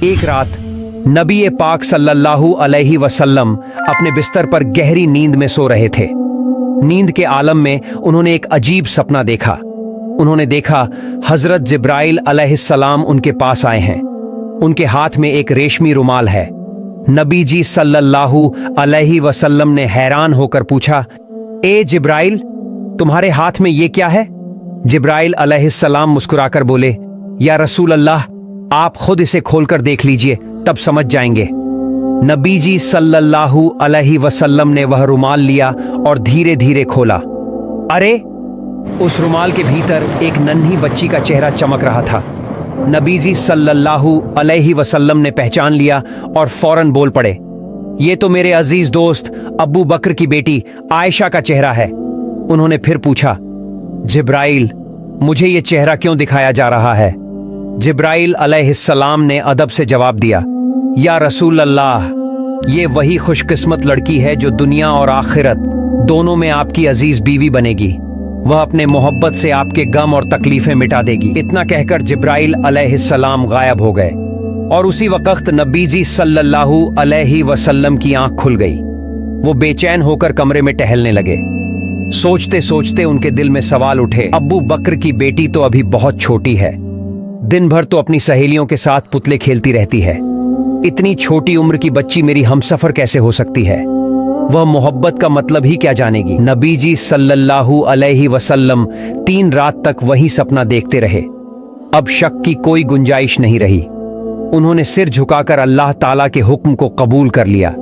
एक रात नबी पाक सल्लल्लाहु अलैहि वसल्लम अपने बिस्तर पर गहरी नींद में सो रहे थे। नींद के आलम में उन्होंने एक अजीब सपना देखा। उन्होंने देखा हजरत जिब्राइल अलैहिस्सलाम उनके पास आए हैं। उनके हाथ में एक रेशमी रुमाल है। नबी जी सल्लल्लाहु अलैहि वसल्लम ने हैरान होकर पूछा, ए जिब्राइल, तुम्हारे हाथ में ये क्या है? जिब्राइल अलैहिस्सलाम मुस्कुराकर बोले, या रसूल अल्लाह, आप खुद इसे खोलकर देख लीजिए, तब समझ जाएंगे। नबी जी सल्लल्लाहु अलैहि वसल्लम ने वह रुमाल लिया और धीरे धीरे खोला। अरे, उस रुमाल के भीतर एक नन्ही बच्ची का चेहरा चमक रहा था। नबी जी सल्लल्लाहु अलैहि वसल्लम ने पहचान लिया और फौरन बोल पड़े, ये तो मेरे अजीज दोस्त अबू बकर की बेटी आयशा का चेहरा है। उन्होंने फिर पूछा, जिब्राइल, मुझे ये चेहरा क्यों दिखाया जा रहा है? जिब्राइल अलैहिस्सलाम ने अदब से जवाब दिया, या रसूल अल्लाह, ये वही खुशकिस्मत लड़की है जो दुनिया और आखिरत दोनों में आपकी अजीज बीवी बनेगी। वह अपने मोहब्बत से आपके गम और तकलीफें मिटा देगी। इतना कहकर जिब्राइल अलैहिस्सलाम गायब हो गए और उसी वक्त नबी जी सल्लल्लाहु अलैहि वसल्लम की आंख खुल गई। वो बेचैन होकर कमरे में टहलने लगे। सोचते सोचते उनके दिल में सवाल उठे, अबू बकर की बेटी तो अभी बहुत छोटी है, दिन भर तो अपनी सहेलियों के साथ पुतले खेलती रहती है। इतनी छोटी उम्र की बच्ची मेरी हमसफर कैसे हो सकती है? वह मोहब्बत का मतलब ही क्या जानेगी? नबी जी सल्लल्लाहु अलैहि वसल्लम 3 रात तक वही सपना देखते रहे। अब शक की कोई गुंजाइश नहीं रही। उन्होंने सिर झुकाकर अल्लाह ताला के हुक्म को कबूल कर लिया।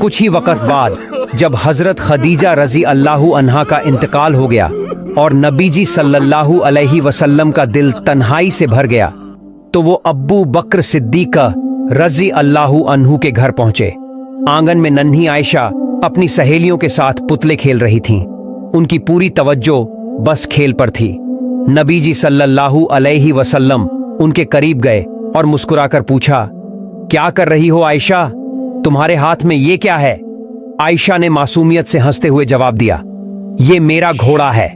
कुछ ही वक्त बाद जब हजरत खदीजा रजी अल्लाहु अन्हा का इंतकाल हो गया और नबी जी सल्लल्लाहु अलैहि वसल्लम का दिल तन्हाई से भर गया, तो वो अब्बू बकर सिद्दीक रजी अल्लाहु अन्हु के घर पहुंचे। आंगन में नन्ही आयशा अपनी सहेलियों के साथ पुतले खेल रही थीं। उनकी पूरी तवज्जो बस खेल पर थी। नबी जी सल्लल्लाहु अलैहि वसल्लम उनके करीब गए और मुस्कुराकर पूछा, क्या कर रही हो आयशा? तुम्हारे हाथ में ये क्या है? आयशा ने मासूमियत से हंसते हुए जवाब दिया, ये मेरा घोड़ा है।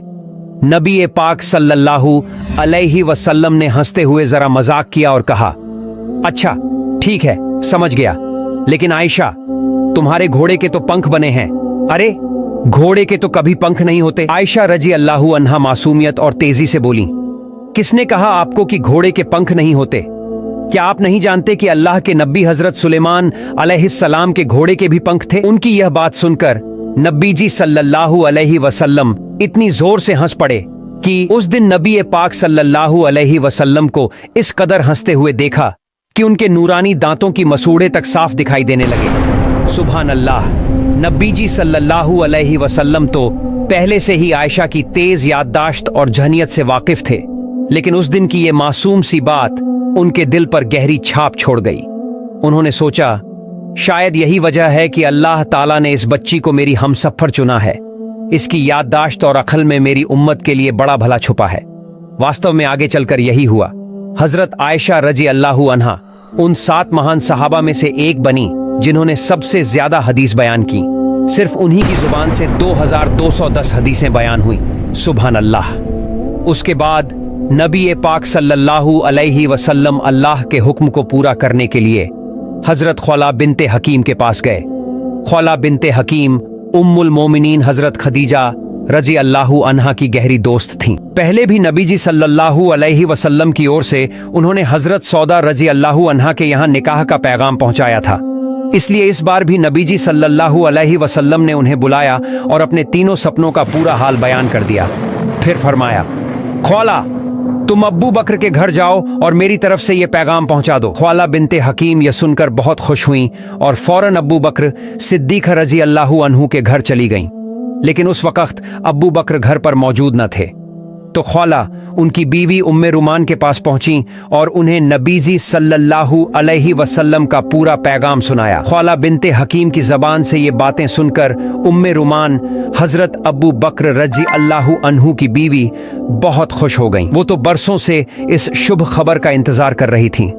नबी पाक सल्लल्लाहु अलैहि वसल्लम ने हंसते हुए जरा मजाक किया और कहा, अच्छा ठीक है, समझ गया, लेकिन आयशा, तुम्हारे घोड़े के तो पंख बने हैं। अरे, घोड़े के तो कभी पंख नहीं होते। आयशा रजी अल्लाहु अन्हा मासूमियत और तेजी से बोली, किसने कहा आपको कि घोड़े के पंख नहीं होते? क्या आप नहीं जानते कि अल्लाह के नबी हजरत सुलेमान अलैहिस्सलाम के घोड़े के भी पंख थे? उनकी यह बात सुनकर नबी जी सल्लल्लाहु अलैहि वसल्लम इतनी जोर से हंस पड़े कि उस दिन नबी पाक सल्लल्लाहु अलैहि वसल्लम को इस कदर हंसते हुए देखा कि उनके नूरानी दांतों की मसूड़े तक साफ दिखाई देने लगे। सुभान अल्लाह, नबी जी सल्लल्लाहु अलैहि वसल्लम तो पहले से ही आयशा की तेज याददाश्त और जहनियत से वाकिफ थे, लेकिन उस दिन की ये मासूम सी बात उनके दिल पर गहरी छाप छोड़ गई। उन्होंने सोचा, शायद यही वजह है कि अल्लाह ताला ने इस बच्ची को मेरी हमसफर चुना है। इसकी याददाश्त और अक्ल में मेरी उम्मत के लिए बड़ा भला छुपा है। वास्तव में आगे चलकर यही हुआ। हजरत आयशा रजी अल्लाहु अन्हा उन 7 महान सहाबा में से एक बनी जिन्होंने सबसे ज्यादा हदीस बयान की। सिर्फ उन्हीं की जुबान से 2210 हदीसें बयान हुई। सुभान अल्लाह। उसके बाद नबी पाक सल्लल्लाहु अलैहि वसल्लम अल्लाह के हुक्म को पूरा करने के लिए हजरत ख्वाला बिनते हकीम के पास गए। ख्वाला बिनते हकीम उम्मुल मोमिनीन हजरत खदीजा रजी अल्लाहु अन्हा की गहरी दोस्त थीं। पहले भी नबी जी सल्लल्लाहु अलैहि वसल्लम की ओर से उन्होंने हजरत सौदा रजी अल्लाहु अन्हा के यहाँ निकाह का पैगाम पहुंचाया था। इसलिए इस बार भी नबी जी सल्लल्लाहु अलैहि वसल्लम ने उन्हें बुलाया और अपने तीनों सपनों का पूरा हाल बयान कर दिया। फिर फरमाया, ख्वाला, तुम अब्बू बकर के घर जाओ और मेरी तरफ से ये पैगाम पहुंचा दो। ख्वाला बिनते हकीम यह सुनकर बहुत खुश हुई और फौरन अब्बू बकर सिद्दीक रजी अल्लाहु अन्हु के घर चली गईं। लेकिन उस वक्त अब्बू बकर घर पर मौजूद न थे, तो ख्वाला उनकी बीवी उम्मे रुमान के पास पहुंची और उन्हें नबी जी सल्लल्लाहु अलैहि वसल्लम का पूरा पैगाम सुनाया। ख्वाला बिनते हकीम की जबान से ये बातें सुनकर उम्मे रुमान हजरत अब्बू बकर रजी अल्लाहु अन्हु की बीवी बहुत खुश हो गईं। वो तो बरसों से इस शुभ खबर का इंतजार कर रही थीं।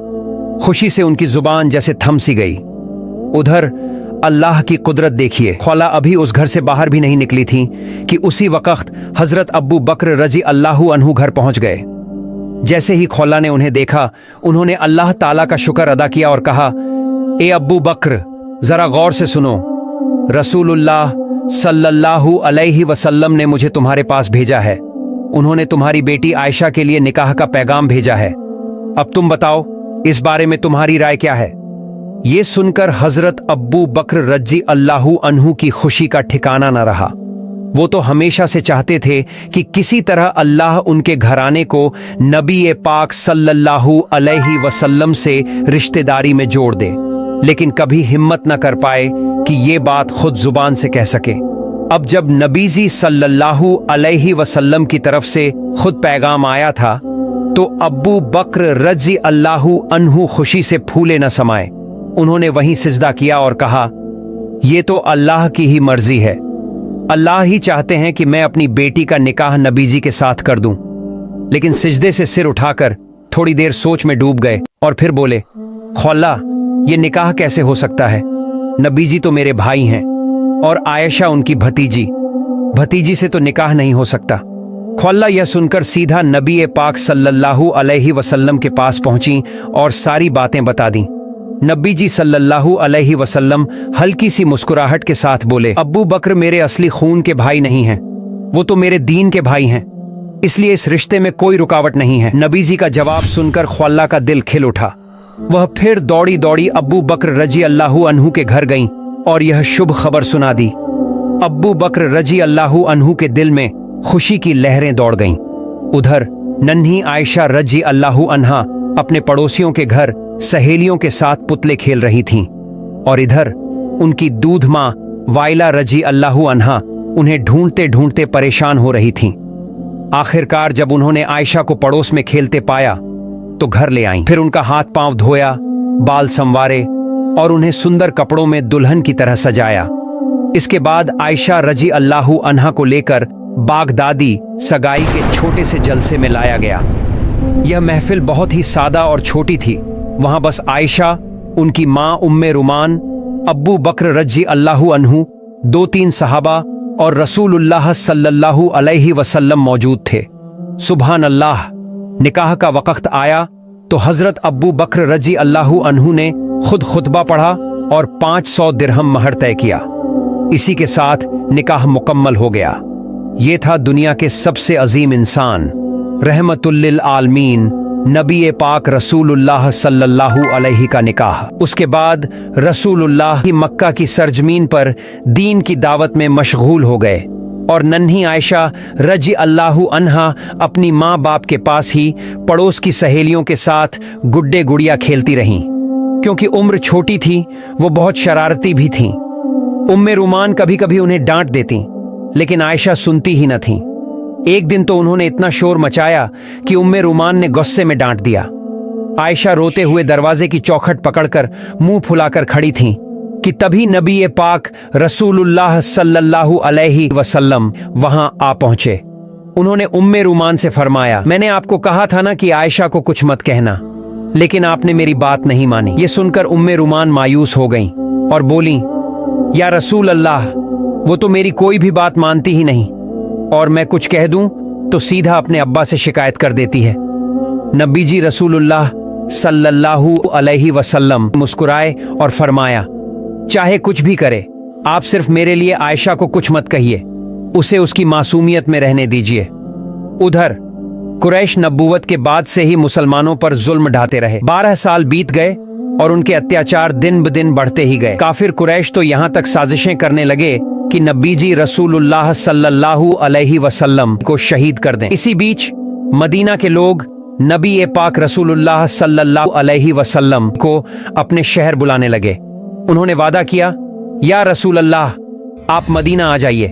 खुशी से उनकी जुबान जैसे थम सी गई। उधर अल्लाह की कुदरत देखिए, ख्वाला अभी उस घर से बाहर भी नहीं निकली थी कि उसी वक्त हजरत अब्बू बकर रजी अल्लाहु अन्हु घर पहुंच गए। जैसे ही खौला ने उन्हें देखा, उन्होंने अल्लाह ताला का शुक्र अदा किया और कहा, ए अब्बू बकर, जरा गौर से सुनो, रसूलुल्लाह सल्लल्लाहु अलैहि वसल्लम ने मुझे तुम्हारे पास भेजा है। उन्होंने तुम्हारी बेटी आयशा के लिए निकाह का पैगाम भेजा है। अब तुम बताओ, इस बारे में तुम्हारी राय क्या है? ये सुनकर हजरत अब्बू बकर रजी अल्लाहु अन्हु की खुशी का ठिकाना न रहा। वो तो हमेशा से चाहते थे कि किसी तरह अल्लाह उनके घराने को नबी पाक सल्लल्लाहु अलैहि वसल्लम से रिश्तेदारी में जोड़ दे, लेकिन कभी हिम्मत न कर पाए कि ये बात खुद जुबान से कह सके। अब जब नबीजी सल्लल्लाहु अलैहि वसल्लम की तरफ से खुद पैगाम आया था, तो अब्बू बकर रजी अल्लाहु अन्हु खुशी से फूले न समाए। उन्होंने वहीं सिजदा किया और कहा, ये तो अल्लाह की ही मर्जी है। अल्लाह ही चाहते हैं कि मैं अपनी बेटी का निकाह नबीजी के साथ कर दूं। लेकिन सिजदे से सिर उठाकर थोड़ी देर सोच में डूब गए और फिर बोले, खौला, ये निकाह कैसे हो सकता है? नबीजी तो मेरे भाई हैं और आयशा उनकी भतीजी से तो निकाह नहीं हो सकता। खौला यह सुनकर सीधा नबी पाक सल्लल्लाहु अलैहि वसल्लम के पास पहुंची और सारी बातें बता दी। नबी जी सल्लल्लाहु अलैहि वसल्लम हल्की सी मुस्कुराहट के साथ बोले, अब्बू बकर मेरे असली खून के भाई नहीं हैं, वो तो मेरे दीन के भाई हैं, इसलिए इस रिश्ते में कोई रुकावट नहीं है। नबी जी का जवाब सुनकर खौला का दिल खिल उठा। वह फिर दौड़ी दौड़ी अब्बू बकर रजी अल्लाहु अन्हु के घर गईं और यह शुभ खबर सुना दी। अब्बू बकर रजी अल्लाहु अन्हु के दिल में खुशी की लहरें दौड़ गईं। उधर नन्ही आयशा रजी अल्लाहु अन्हा अपने पड़ोसियों के घर सहेलियों के साथ पुतले खेल रही थीं, और इधर उनकी दूध माँ वाइला रजी अल्लाहु अन्हा उन्हें ढूंढते ढूंढते परेशान हो रही थीं। आखिरकार जब उन्होंने आयशा को पड़ोस में खेलते पाया तो घर ले आईं। फिर उनका हाथ पांव धोया, बाल संवारे और उन्हें सुंदर कपड़ों में दुल्हन की तरह सजाया। इसके बाद आयशा रजी अल्लाहु अन्हा को लेकर बागदादी सगाई के छोटे से जलसे में लाया गया। यह महफिल बहुत ही सादा और छोटी थी। वहां बस आयशा, उनकी मां उम्मे रुमान, अब्बू बकर रजी अल्लाहु अन्हु, 2-3 सहाबा और रसूलुल्लाह सल्लल्लाहु अलैहि वसल्लम मौजूद थे। सुभान अल्लाह। निकाह का वक्त आया तो हजरत अब्बू बकर रजी अल्लाहु अन्हु ने खुद खुतबा पढ़ा और 500 दिरहम महर तय किया। इसी के साथ निकाह मुकम्मल हो गया। ये था दुनिया के सबसे अजीम इंसान, रहमतुल लिल आलमीन, नबी पाक रसूलुल्लाह सल्लल्लाहु अलैहि का निकाह। उसके बाद रसूलुल्लाह की मक्का की सरजमीन पर दीन की दावत में मशगूल हो गए और नन्ही आयशा रजी अल्लाहु अन्हा अपनी माँ बाप के पास ही पड़ोस की सहेलियों के साथ गुड्डे गुड़िया खेलती रहीं। क्योंकि उम्र छोटी थी, वो बहुत शरारती भी थीं। उम्मे रुमान कभी कभी उन्हें डांट देती, लेकिन आयशा सुनती ही न थीं। एक दिन तो उन्होंने इतना शोर मचाया कि उम्मे रुमान ने गुस्से में डांट दिया। आयशा रोते हुए दरवाजे की चौखट पकड़कर मुंह फुलाकर खड़ी थीं कि तभी नबी पाक रसूलुल्लाह सल्लल्लाहु अलैहि वसल्लम वहां आ पहुंचे। उन्होंने उम्मे रुमान से फरमाया, मैंने आपको कहा था ना कि आयशा को कुछ मत कहना, लेकिन आपने मेरी बात नहीं मानी। ये सुनकर उम्मे रुमान मायूस हो गईं और बोलीं, या रसूल अल्लाह, वो तो मेरी कोई भी बात मानती ही नहीं, और मैं कुछ कह दूं तो सीधा अपने अब्बा से शिकायत कर देती है। नबी जी रसूलुल्लाह सल्लल्लाहु अलैहि वसल्लम मुस्कुराए और फरमाया, चाहे कुछ भी करे, आप सिर्फ मेरे लिए आयशा को कुछ मत कहिए, उसे उसकी मासूमियत में रहने दीजिए। उधर कुरैश नबूवत के बाद से ही मुसलमानों पर जुल्म ढाते रहे। 12 साल बीत गए और उनके अत्याचार दिन ब दिन बढ़ते ही गए। काफिर कुरैश तो यहाँ तक साजिशें करने लगे कि नबी जी रसूलुल्लाह सल्लल्लाहु अलैहि वसल्लम को शहीद कर दें। इसी बीच मदीना के लोग नबी पाक रसूलुल्लाह सल्लल्लाहु अलैहि वसल्लम को अपने शहर बुलाने लगे। उन्होंने वादा किया, या रसूल अल्लाह, आप मदीना आ जाइए,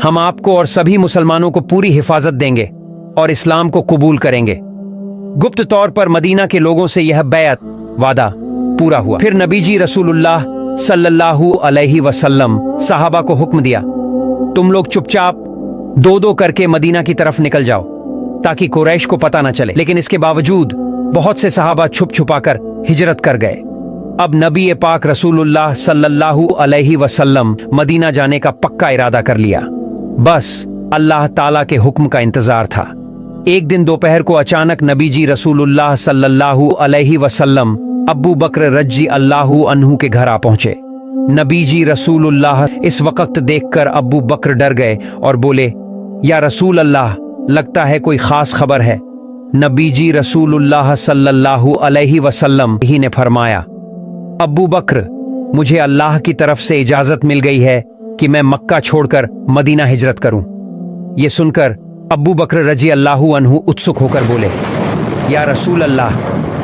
हम आपको और सभी मुसलमानों को पूरी हिफाजत देंगे और इस्लाम को कबूल करेंगे। गुप्त तौर पर मदीना के लोगों से यह बैत वादा पूरा हुआ। फिर नबी जी रसूलुल्लाह सल्लल्लाहु अलैहि वसल्लम सहाबा को हुक्म दिया, तुम लोग चुपचाप 2-2 करके मदीना की तरफ निकल जाओ ताकि कुरैश को पता न चले। लेकिन इसके बावजूद बहुत से सहाबा छुप छुपाकर हिजरत कर गए। अब नबी पाक रसूलुल्लाह सल्लल्लाहु अलैहि वसल्लम मदीना जाने का पक्का इरादा कर लिया। बस अल्लाह ताला के हुक्म का इंतजार था। एक दिन दोपहर को अचानक नबी जी रसूलुल्लाह सल्लल्लाहु अलैहि वसल्लम अब्बू बकर रज़ी अल्लाहु अन्हु के घर आ पहुंचे। नबी जी रसूलुल्लाह इस वक्त देखकर अब्बू बकर डर गए और बोले, या रसूल अल्लाह, लगता है कोई खास खबर है। नबी जी रसूलुल्लाह सल्लल्लाहु अलैहि वसल्लम ही ने फरमाया, अब्बू बकर, मुझे अल्लाह की तरफ से इजाजत मिल गई है कि मैं मक्का छोड़कर मदीना हिजरत करूं। ये सुनकर अब्बू बकर रज़ी अल्लाहु अन्हु उत्सुक होकर बोले, या रसूल अल्लाह,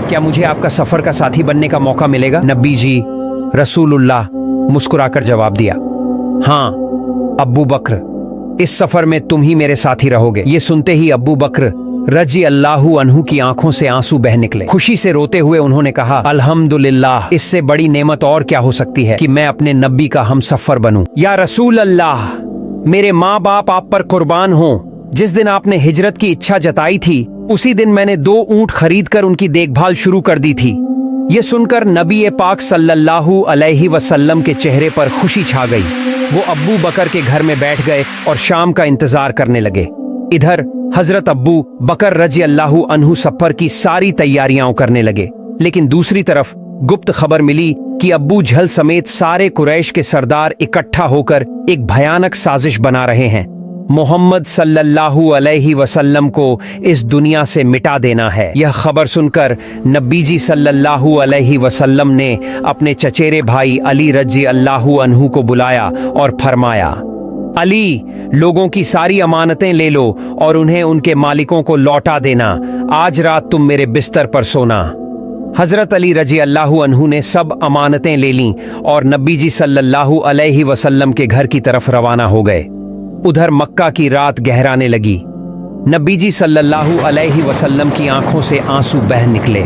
क्या मुझे आपका सफर का साथी बनने का मौका मिलेगा? नबी जी रसूलुल्लाह मुस्कुराकर जवाब दिया, हाँ अब्बू बकर, इस सफर में तुम ही मेरे साथी रहोगे। ये सुनते ही अब्बू बकर रज़ी अल्लाहु अन्हु की आंखों से आंसू बह निकले। खुशी से रोते हुए उन्होंने कहा, अल्हम्दुलिल्लाह, इससे बड़ी नेमत और क्या हो सकती है कि मैं अपने नबी का हमसफर बनूं। या रसूल अल्लाह, मेरे माँ बाप आप पर कुर्बान हों। जिस दिन आपने हिजरत की इच्छा जताई थी, उसी दिन मैंने 2 ऊंट खरीदकर उनकी देखभाल शुरू कर दी थी। ये सुनकर नबी पाक सल्लल्लाहु अलैहि वसल्लम के चेहरे पर खुशी छा गई। वो अब्बू बकर के घर में बैठ गए और शाम का इंतजार करने लगे। इधर हजरत अब्बू बकर रज़ी अल्लाहु अन्हु सफर की सारी तैयारियां करने लगे, लेकिन दूसरी तरफ गुप्त खबर मिली कि अब्बू जहल समेत सारे कुरैश के सरदार इकट्ठा होकर एक भयानक साजिश बना रहे हैं। मोहम्मद सल्लल्लाहु अलैहि वसल्लम को इस दुनिया से मिटा देना है। यह खबर सुनकर नबी जी सल्लल्लाहु अलैहि वसल्लम ने अपने चचेरे भाई अली रज़ी अल्लाहु अन्हु को बुलाया और फरमाया, अली, लोगों की सारी अमानतें ले लो और उन्हें उनके मालिकों को लौटा देना। आज रात तुम मेरे बिस्तर पर सोना। हजरत अली रज़ी अल्लाहु अन्हु ने सब अमानतें ले लीं और नबी जी सल्लल्लाहु अलैहि वसल्लम के घर की तरफ रवाना हो गए। उधर मक्का की रात गहराने लगी। नबी जी सल्लल्लाहु अलैहि वसल्लम की आंखों से आंसू बह निकले।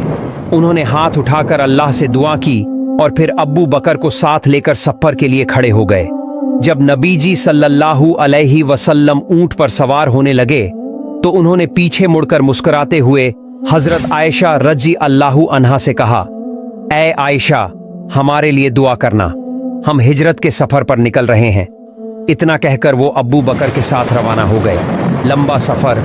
उन्होंने हाथ उठाकर अल्लाह से दुआ की और फिर अब्बू बकर को साथ लेकर सफर के लिए खड़े हो गए। जब नबी जी सल्लल्लाहु अलैहि वसल्लम ऊंट पर सवार होने लगे तो उन्होंने पीछे मुड़कर मुस्कुराते हुए हजरत आयशा रज़ी अल्लाहु अन्हा से कहा, ऐ आयशा, हमारे लिए दुआ करना, हम हिजरत के सफर पर निकल रहे हैं। इतना कहकर वो अब्बू बकर के साथ रवाना हो गए। लंबा सफर